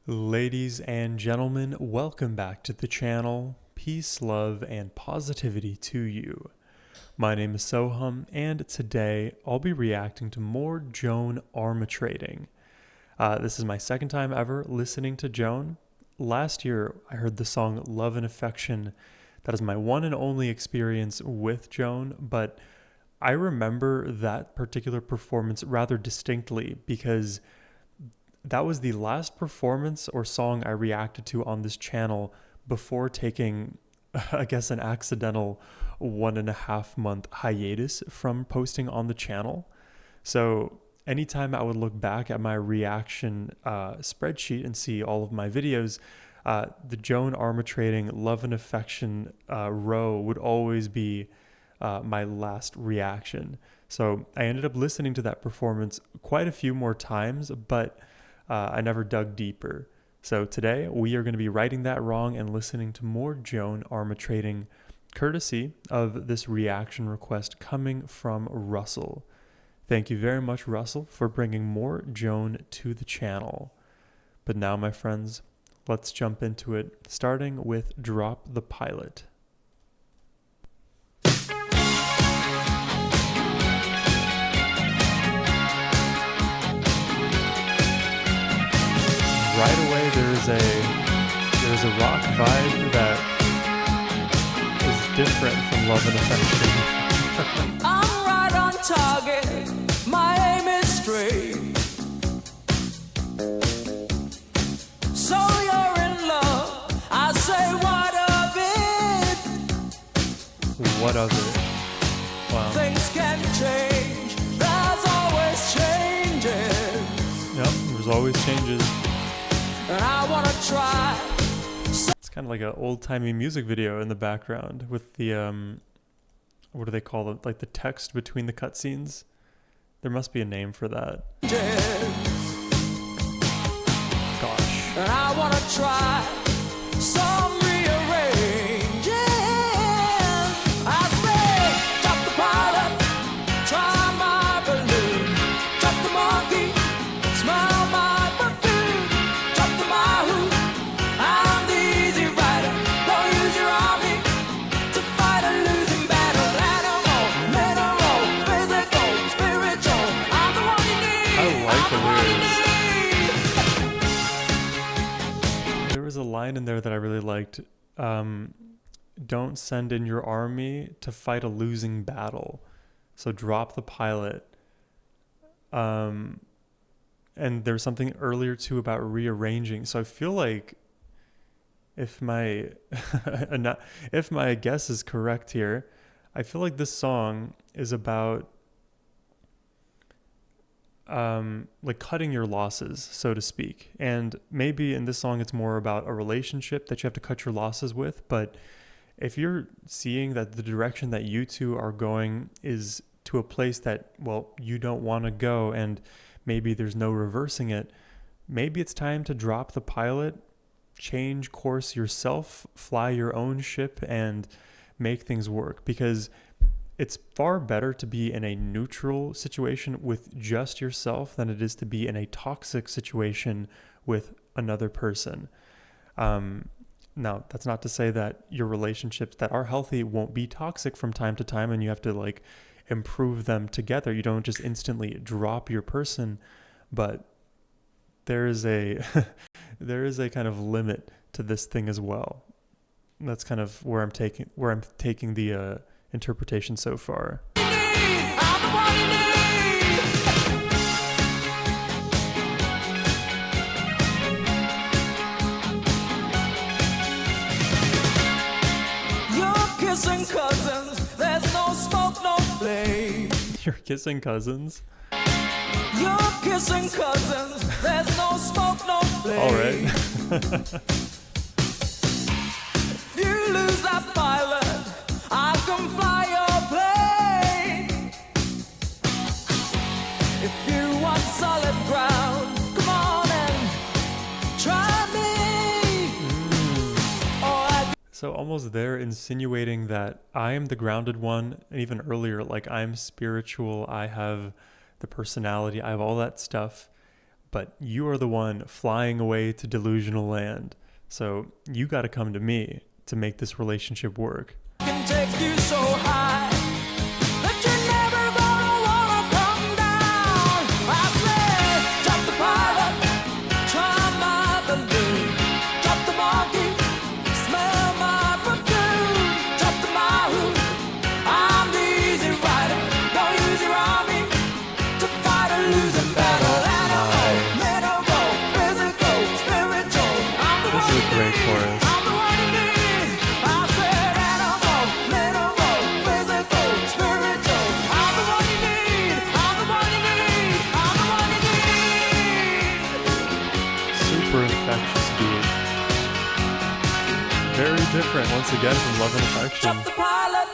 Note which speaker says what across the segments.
Speaker 1: Ladies and gentlemen, welcome back to the channel. Peace, love, and positivity to you. My name is Sohum, and today I'll be reacting to more Joan Armatrading. This is my second time ever listening to Joan. Last year, I heard the song Love and Affection. That is my one and only experience with Joan, but I remember that particular performance rather distinctly because that was the last performance or song I reacted to on this channel before taking, I guess, an accidental 1.5 month hiatus from posting on the channel. So anytime I would look back at my reaction spreadsheet and see all of my videos, the Joan Armatrading Love and Affection row would always be my last reaction. So I ended up listening to that performance quite a few more times, but I never dug deeper. So today we are going to be righting that wrong and listening to more Joan Armatrading, courtesy of this reaction request coming from Russell. Thank you very much, Russell, for bringing more Joan to the channel. But now, my friends, let's jump into it, starting with Drop the Pilot. Right away, there's a rock vibe that is different from Love and Affection.
Speaker 2: I'm right on target, my aim is straight. So you're in love, I say what of it?
Speaker 1: What of it? Wow.
Speaker 2: Things can change, there's always changes.
Speaker 1: Yep, there's always changes.
Speaker 2: And I wanna try.
Speaker 1: It's kind of like an old-timey music video in the background with the what do they call it? Like the text between the cutscenes. There must be a name for that. Gosh.
Speaker 2: And I wanna try some rearranging. I say, drop the pilot, try my balloon, drop the monkey, smell my perfume, drop the mahou. I'm the easy rider. Don't use your army to fight a losing battle. Animal, mineral, physical, spiritual. I'm the one you need.
Speaker 1: I like the
Speaker 2: I'm the one you
Speaker 1: lyrics.
Speaker 2: need.
Speaker 1: There was a line in there that I really liked. Don't send in your army to fight a losing battle. So drop the pilot. And there's something earlier too about rearranging. So I feel like if my if my guess is correct here, I feel like this song is about like cutting your losses, so to speak. And maybe in this song it's more about a relationship that you have to cut your losses with. But if you're seeing that the direction that you two are going is to a place that, well, you don't want to go, and maybe there's no reversing it, maybe it's time to drop the pilot, change course yourself, fly your own ship, and make things work. Because it's far better to be in a neutral situation with just yourself than it is to be in a toxic situation with another person. Now, that's not to say that your relationships that are healthy won't be toxic from time to time and you have to like improve them together. You don't just instantly drop your person, but there is a there is a kind of limit to this thing as well. That's kind of where I'm taking the interpretation so far.
Speaker 2: I'm the one you need. You're kissing cousins, there's no smoke, no flame.
Speaker 1: You're kissing cousins.
Speaker 2: You're kissing cousins, there's no smoke, no flame.
Speaker 1: All right.
Speaker 2: If you lose that pilot, I can fly your plane. If you want solid ground, come on and try me.
Speaker 1: So almost there insinuating that I am the grounded one, and even earlier, like I'm spiritual, I have the personality, I have all that stuff. but you are the one flying away to delusional land. So you got to come to me to make this relationship work.
Speaker 2: Can take you so high that you're never gonna wanna come down. I said, drop the pilot, try my balloon, drop the monkey, smell my perfume, drop the mahou. I'm the easy rider, don't use your army to fight a losing battle. Animal, mental, physical, spiritual. I'm the
Speaker 1: This
Speaker 2: one
Speaker 1: is
Speaker 2: you
Speaker 1: a great
Speaker 2: need.
Speaker 1: chorus.
Speaker 2: I'm the one you need. I said animal, mineral, physical, spiritual. I'm the one you need. I'm the one you need. I'm the one you need.
Speaker 1: Super infectious beat. Very different, once again, from Love and Affection.
Speaker 2: Drop the pilot,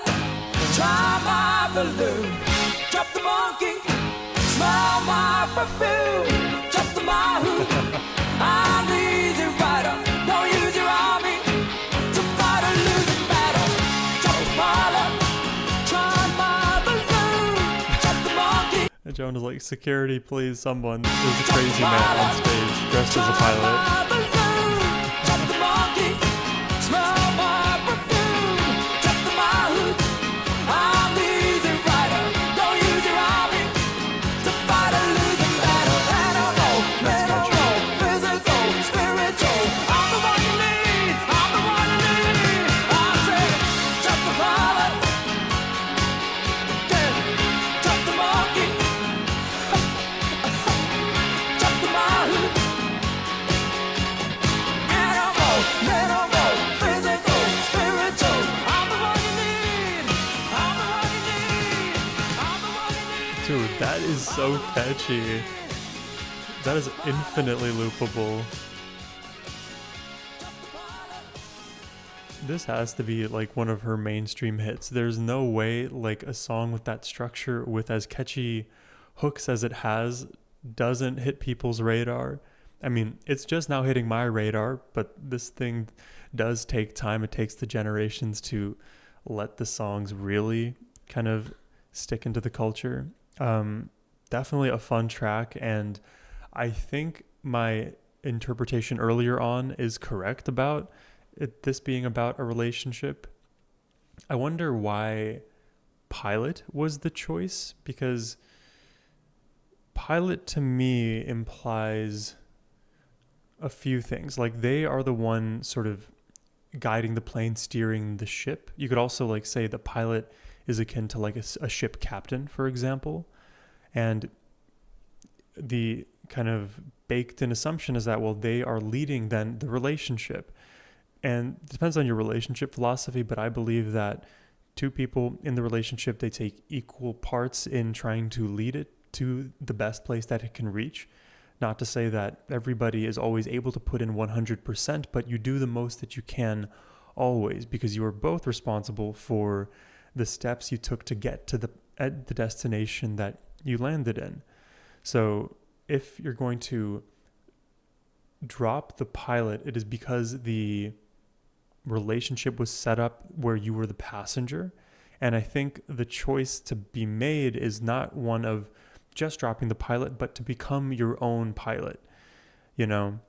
Speaker 2: try my balloon. Drop the monkey, smell my perfume. Drop the mahou. I'm the easy rider. Don't use your army to fight a losing battle. Drop the pilot, try my balloon. Drop the monkey.
Speaker 1: And Joan is like, security, please, someone. There's a crazy man on stage dressed as a pilot. Dude, that is so catchy. That is infinitely loopable. This has to be like one of her mainstream hits. There's no way like a song with that structure, with as catchy hooks as it has, doesn't hit people's radar. I mean, it's just now hitting my radar, but this thing does take time. It takes the generations to let the songs really kind of stick into the culture. Definitely a fun track, and I think my interpretation earlier on is correct about this being about a relationship. I wonder why Pilot was the choice, because Pilot to me implies a few things. Like, they are the one sort of guiding the plane, steering the ship. You could also like say the pilot is akin to like a ship captain, for example. And the kind of baked in assumption is that, well, they are leading then the relationship. And it depends on your relationship philosophy, but I believe that two people in the relationship, they take equal parts in trying to lead it to the best place that it can reach. Not to say that everybody is always able to put in 100%, but you do the most that you can always, because you are both responsible for the steps you took to get to the destination that you landed in. So if you're going to drop the pilot, it is because the relationship was set up where you were the passenger. And I think the choice to be made is not one of just dropping the pilot, but to become your own pilot, you know?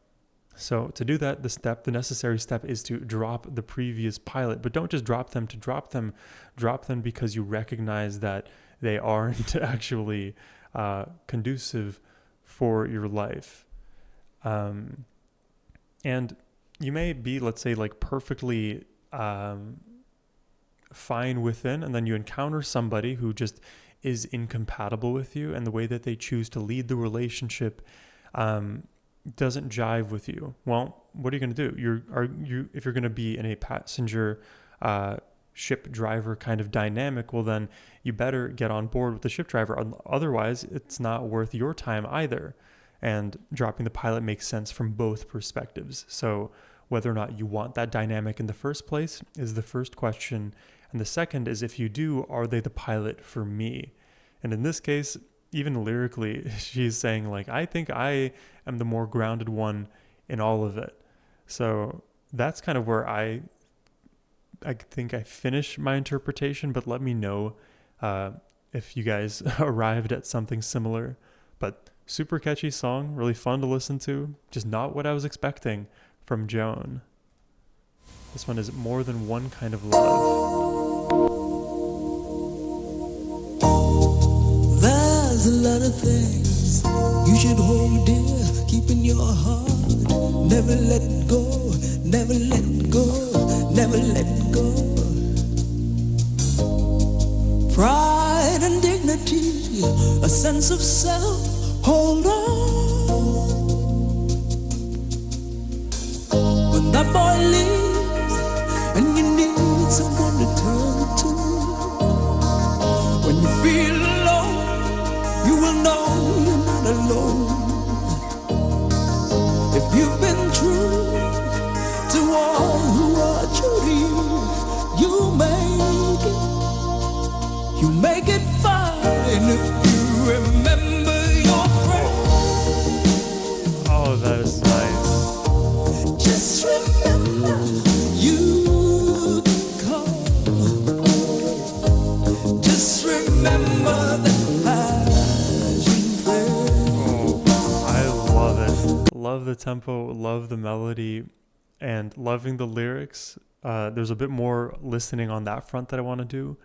Speaker 1: So to do that, the necessary step is to drop the previous pilot, but don't just drop them to drop them because you recognize that they aren't actually conducive for your life. And you may be, let's say, like perfectly fine within, and then you encounter somebody who just is incompatible with you, and the way that they choose to lead the relationship doesn't jive with you. Well, what are you going to do? If you're going to be in a passenger ship driver kind of dynamic, well, then you better get on board with the ship driver. Otherwise, it's not worth your time either. And dropping the pilot makes sense from both perspectives. So whether or not you want that dynamic in the first place is the first question. And the second is, if you do, are they the pilot for me? And in this case, even lyrically, she's saying, like, I think I am the more grounded one in all of it. So that's kind of where I think I finish my interpretation, but let me know if you guys arrived at something similar. But Super catchy song, really fun to listen to. Just not what I was expecting from Joan. This one is More Than One Kind of Love.
Speaker 2: There's a lot of things you should hold dear, keep in your heart. Never let it go, never let it go, never let it go. Pride and dignity, a sense of self, hold on. When that boy leaves and you need someone to turn to, when you feel alone, you will know you're not alone. If you've been true to all who are true to you, you make it fine if you remember your friend.
Speaker 1: Oh, that is nice.
Speaker 2: Just remember you can call. Just remember that passion flame.
Speaker 1: Oh, I love it. Love the tempo, love the melody, and loving the lyrics. There's a bit more listening on that front that I want to do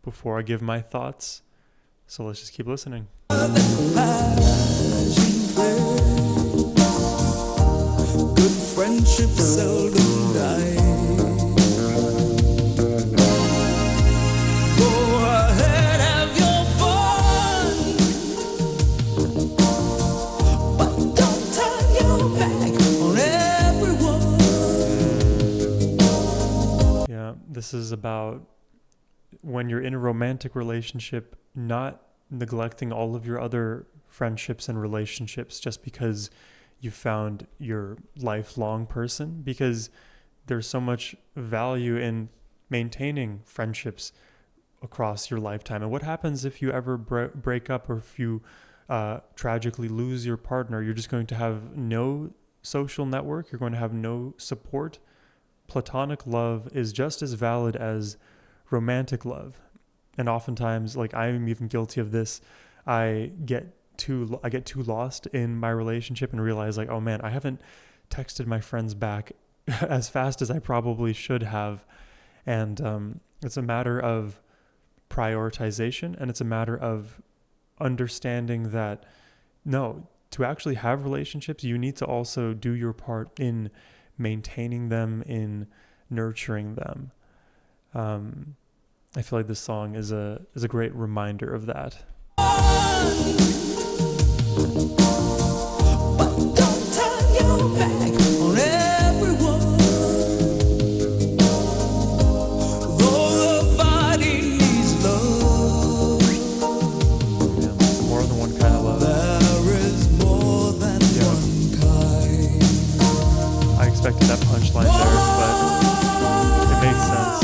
Speaker 1: before I give my thoughts. So let's just keep listening.
Speaker 2: Good friendship seldom die. Go ahead, have your fun, but don't turn your back on everyone.
Speaker 1: Yeah, this is about when you're in a romantic relationship, not neglecting all of your other friendships and relationships just because you found your lifelong person, because there's so much value in maintaining friendships across your lifetime. And what happens if you ever break up, or if you tragically lose your partner? You're just going to have no social network. You're going to have no support. Platonic love is just as valid as romantic love. And oftentimes, like, I'm even guilty of this, I get too lost in my relationship and realize, like, oh man, I haven't texted my friends back as fast as I probably should have. And it's a matter of prioritization, and it's a matter of understanding that, no, to actually have relationships, you need to also do your part in maintaining them, in nurturing them. I feel like this song is a great reminder of that.
Speaker 2: But don't turn your back on everyone. Though the body needs love,
Speaker 1: Yeah, more than one kind of love.
Speaker 2: there is more than one kind.
Speaker 1: I expected that punchline there, but it makes sense.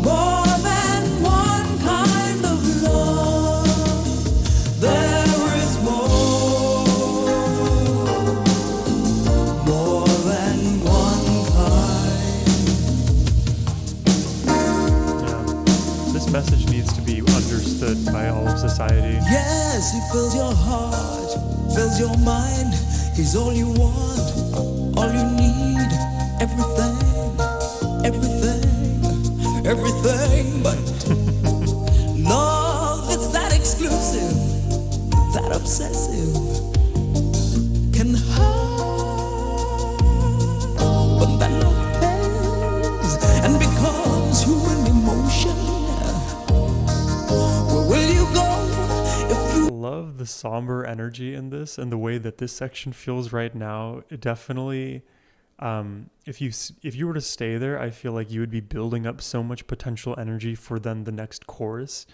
Speaker 2: More than one kind of love. There is more than one kind.
Speaker 1: Yeah, this message needs to be understood by all of society.
Speaker 2: Yes, he fills your heart, fills your mind. He's all you want, all you need. Everything, but love that's that exclusive, that obsessive, can hurt, but that love pays and becomes human emotion. Where will you go if you
Speaker 1: Love the somber energy in this, and the way that this section feels right now. It definitely, if you were to stay there, I feel like you would be building up so much potential energy for then the next chorus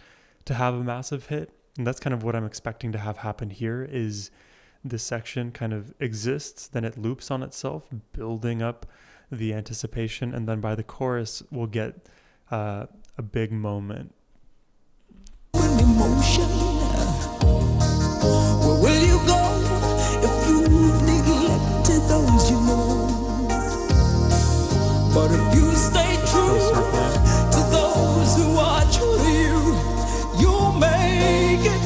Speaker 1: to have a massive hit. And that's kind of what I'm expecting to have happen here. Is this section kind of exists, then it loops on itself, building up the anticipation, and then by the chorus we'll get a big moment.
Speaker 2: emotion? Where will you go if you've neglected those you know? But if you stay true to those who are true to you, you'll make it.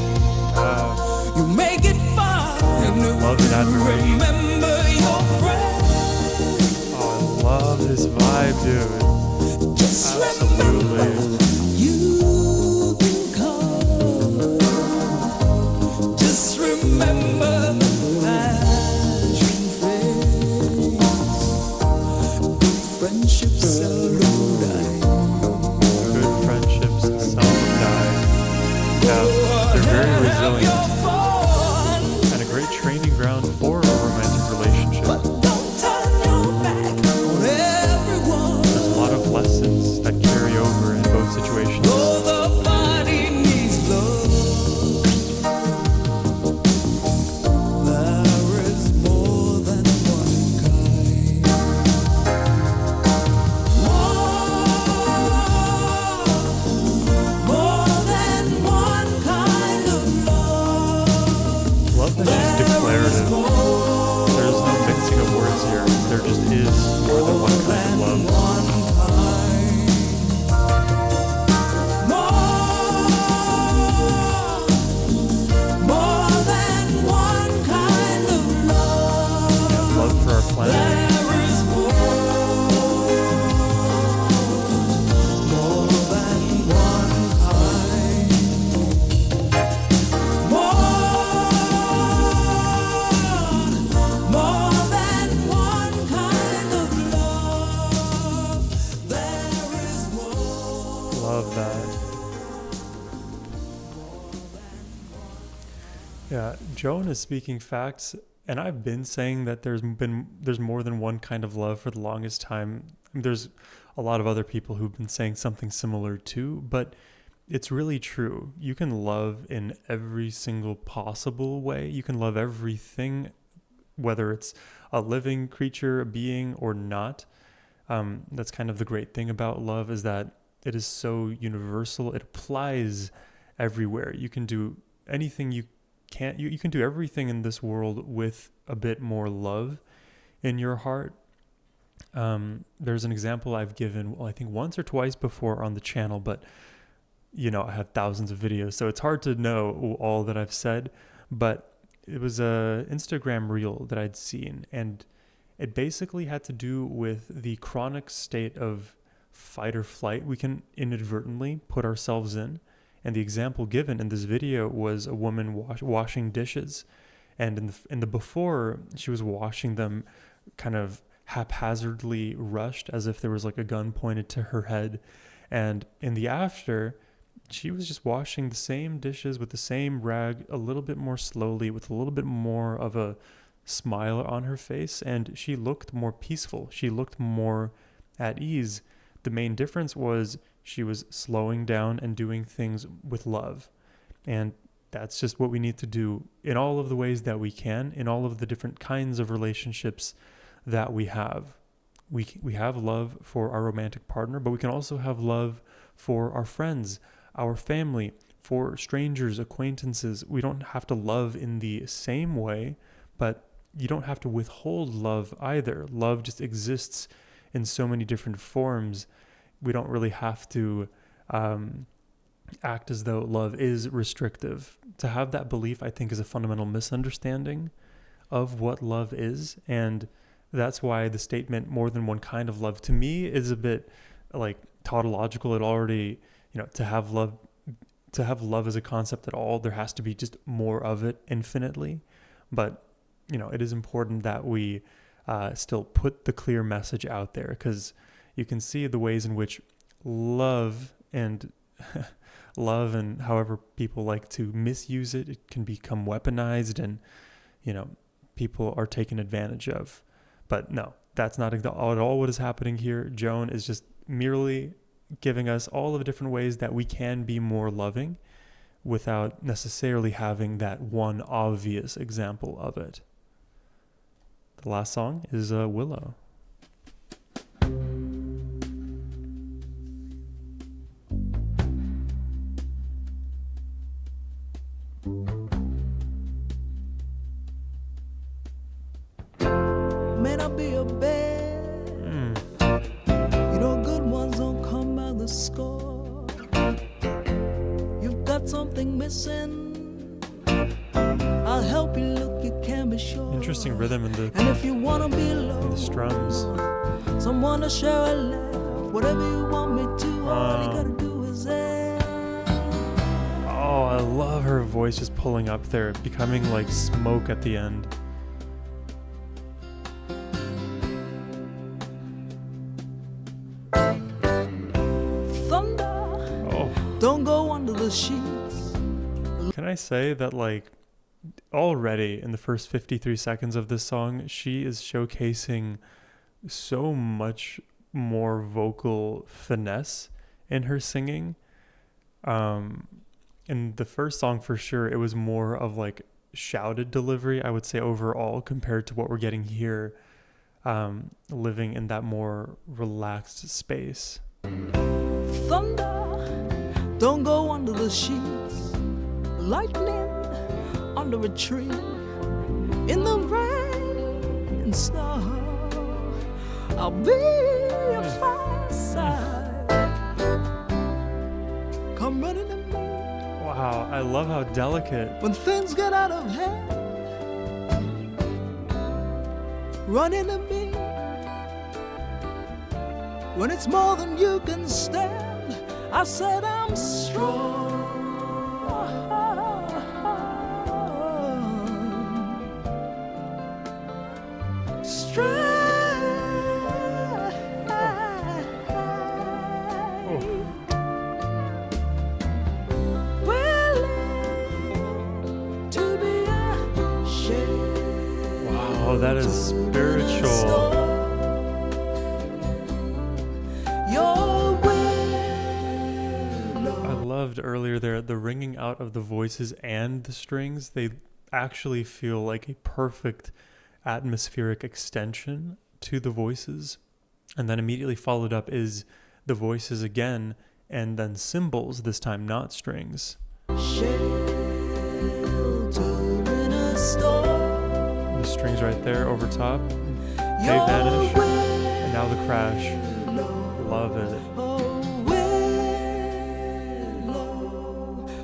Speaker 2: You make it fine.
Speaker 1: this vibe, dude.
Speaker 2: Just
Speaker 1: Absolutely.
Speaker 2: remember, you can call. Just remember that you face. Good friendships seldom die.
Speaker 1: Good friendships seldom die. Yeah, they're very resilient. And a great training ground for a romantic relationship.
Speaker 2: But don't turn your back on everyone.
Speaker 1: There's a lot of lessons that carry over in both situations.
Speaker 2: Oh, the body needs love. There is more than one kind. More than one kind of love.
Speaker 1: Love that she's declarative. There's no mixing of words here. There just is more than one kind of love.
Speaker 2: More than one kind of love.
Speaker 1: Love for our planet.
Speaker 2: There is more than one kind. More than one kind of love. There is more.
Speaker 1: Love that. Yeah, Joan is speaking facts, and I've been saying that there's more than one kind of love for the longest time. There's a lot of other people who've been saying something similar too, but it's really true. You can love in every single possible way. You can love everything, whether it's a living creature, a being, or not. That's kind of the great thing about love, is that it is so universal. It applies everywhere. You can do anything you can do everything in this world with a bit more love in your heart. There's an example I've given, I think once or twice before on the channel, but I have thousands of videos, so it's hard to know all that I've said. But it was a Instagram reel that I'd seen, and it basically had to do with the chronic state of fight or flight we can inadvertently put ourselves in. And the example given in this video was a woman washing dishes. And in the before, she was washing them kind of haphazardly rushed, as if there was like a gun pointed to her head. And in the after, she was just washing the same dishes with the same rag a little bit more slowly, with a little bit more of a smile on her face. And she looked more peaceful. She looked more at ease. The main difference was she was slowing down and doing things with love. And that's just what we need to do in all of the ways that we can, in all of the different kinds of relationships that we have. We have love for our romantic partner, but we can also have love for our friends, our family, for strangers, acquaintances. We don't have to love in the same way, but you don't have to withhold love either. Love just exists in so many different forms. We don't really have to act as though love is restrictive. To have that belief, I think, is a fundamental misunderstanding of what love is. And that's why the statement more than one kind of love to me is a bit like tautological. It already, to have love as a concept at all, there has to be just more of it infinitely. But, it is important that we still put the clear message out there, because you can see the ways in which love and however people like to misuse it, it can become weaponized and, people are taken advantage of. But no, that's not at all what is happening here. Joan is just merely giving us all of the different ways that we can be more loving without necessarily having that one obvious example of it. The last song is Willow.
Speaker 2: May not be a bed. Good ones don't come by the score. You've got something missing. I'll help you look, you can be sure.
Speaker 1: Interesting rhythm in
Speaker 2: And if you wanna be alone,
Speaker 1: the strums.
Speaker 2: someone to share a laugh, whatever you want me to, all you gotta do is ask.
Speaker 1: Oh, I love her voice just pulling up there, becoming like smoke at the end.
Speaker 2: Thunder,
Speaker 1: Oh,
Speaker 2: don't go under the sheets.
Speaker 1: can I say that like already in the first 53 seconds of this song, she is showcasing so much more vocal finesse in her singing. In the first song for sure, it was more of like shouted delivery, I would say overall, compared to what we're getting here, living in that more relaxed space.
Speaker 2: Thunder, don't go under the sheets. Lightning under a tree. In the rain and snow, I'll be a fireside. Come running to me
Speaker 1: Wow, I love how delicate.
Speaker 2: when things get out of hand. Run into me when it's more than you can stand. I said I'm strong.
Speaker 1: Oh, that is spiritual. I loved earlier there the ringing out of the voices and the strings. They actually feel like a perfect atmospheric extension to the voices. And then immediately followed up is the voices again, and then cymbals, this time not strings. The strings right there over top. They vanish. And now the crash. Love it.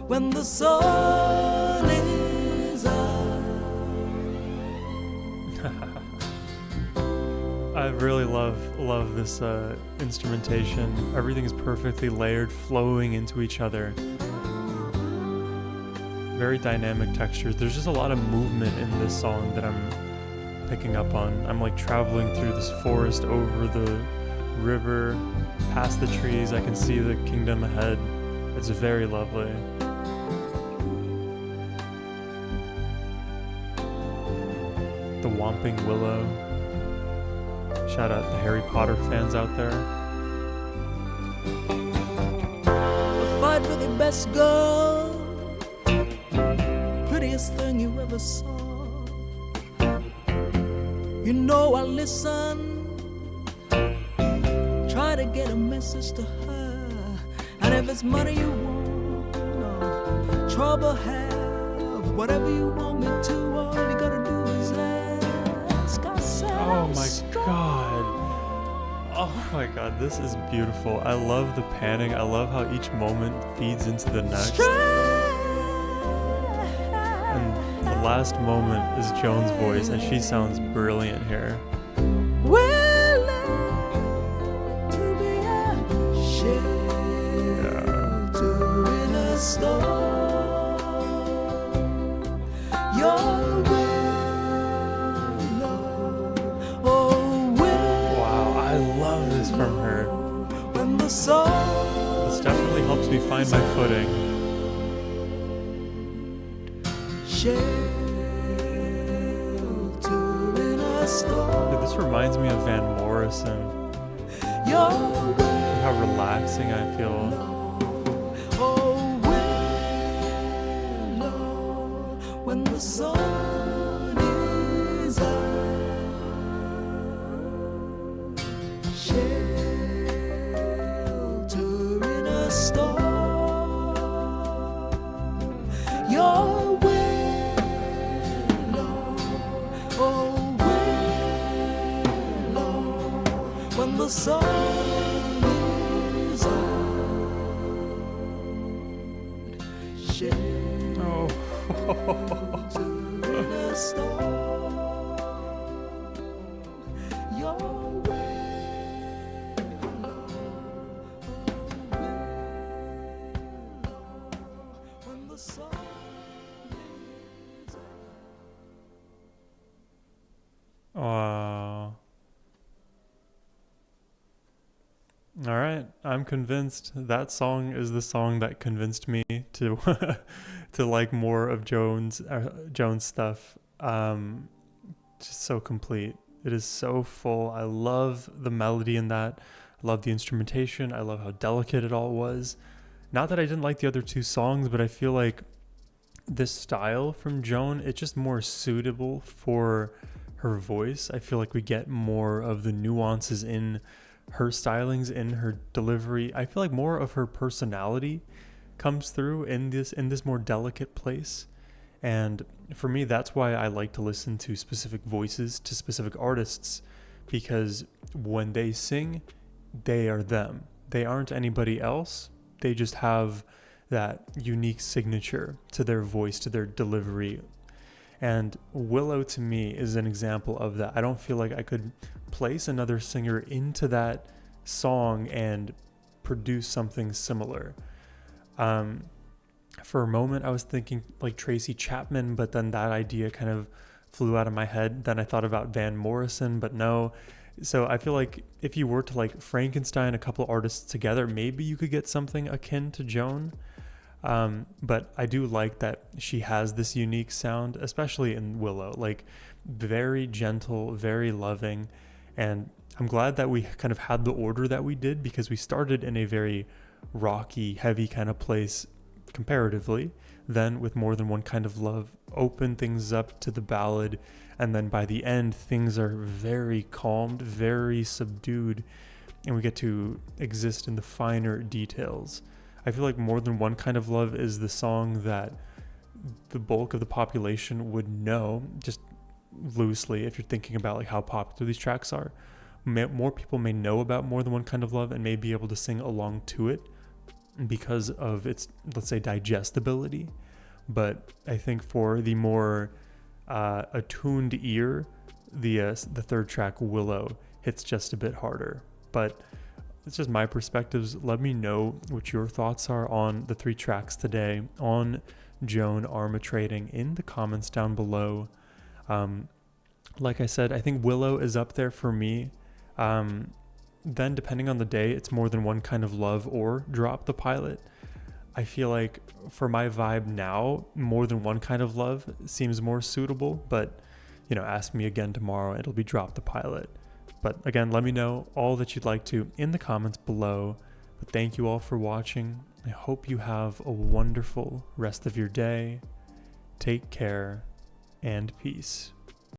Speaker 2: When the sun is up.
Speaker 1: I really love this instrumentation. Everything is perfectly layered, flowing into each other. Very dynamic textures. There's just a lot of movement in this song that I'm picking up on. I'm like traveling through this forest, over the river, past the trees. I can see the kingdom ahead. It's very lovely. The Whomping Willow. Shout out the Harry Potter fans out there.
Speaker 2: Fight for the best girl, prettiest thing you ever saw. You know I listen, try to get a message to her. And if it's money you want, or trouble have, whatever you want me to, all you gotta do is ask. I said,
Speaker 1: Oh
Speaker 2: I'm
Speaker 1: my
Speaker 2: strong.
Speaker 1: god. Oh my god, this is beautiful. I love the panning. I love how each moment feeds into the next. And the last moment is Joan's voice, and she sounds brilliant here.
Speaker 2: Willing to be a shelter in a storm. Your willow, oh willow.
Speaker 1: Wow, I love this from her.
Speaker 2: When the sun
Speaker 1: This definitely helps me find my footing.
Speaker 2: shelter in a storm.
Speaker 1: This reminds me of Van Morrison.
Speaker 2: Your
Speaker 1: How relaxing I feel.
Speaker 2: oh willow, when the sun is up, shelter in a storm. Your willow, oh willow, when the sun is up.
Speaker 1: Oh. All right, I'm convinced that song is the song that convinced me to to like more of Joan's stuff. Just so complete. It is so full. I love the melody in that. I love the instrumentation. I love how delicate it all was. Not that I didn't like the other two songs, but I feel like this style from Joan, it's just more suitable for her voice. I feel like we get more of the nuances in her stylings, in her delivery. I feel like more of her personality comes through in this more delicate place. And for me, that's why I like to listen to specific voices, to specific artists, because when they sing, they are them. They aren't anybody else. They just have that unique signature to their voice, to their delivery. And Willow to me is an example of that. I don't feel like I could place another singer into that song and produce something similar. Um, for a moment, I was thinking like Tracy Chapman, but then that idea kind of flew out of my head. Then I thought about Van Morrison, but no. So I feel like if you were to like Frankenstein a couple of artists together, maybe you could get something akin to Joan. But I do like that she has this unique sound, especially in Willow, like very gentle, very loving. And I'm glad that we kind of had the order that we did, because we started in a very rocky, heavy kind of place comparatively. Then with More Than One Kind of Love, open things up to the ballad. And then by the end, things are very calmed, very subdued, and we get to exist in the finer details. I feel like More Than One Kind of Love is the song that the bulk of the population would know, just loosely, if you're thinking about like how popular these tracks are. More people may know about More Than One Kind of Love and may be able to sing along to it because of its, let's say, digestibility. But I think for the more attuned ear, the third track, Willow, hits just a bit harder. But it's just my perspectives. Let me know what your thoughts are on the three tracks today on Joan Armatrading in the comments down below. Like I said, I think Willow is up there for me. Then depending on the day, it's More Than One Kind of Love or Drop the Pilot. I feel like for my vibe now, More Than One Kind of Love seems more suitable, but ask me again tomorrow, it'll be Drop the Pilot. But again, let me know all that you'd like to in the comments below. But thank you all for watching. I hope you have a wonderful rest of your day. Take care and peace.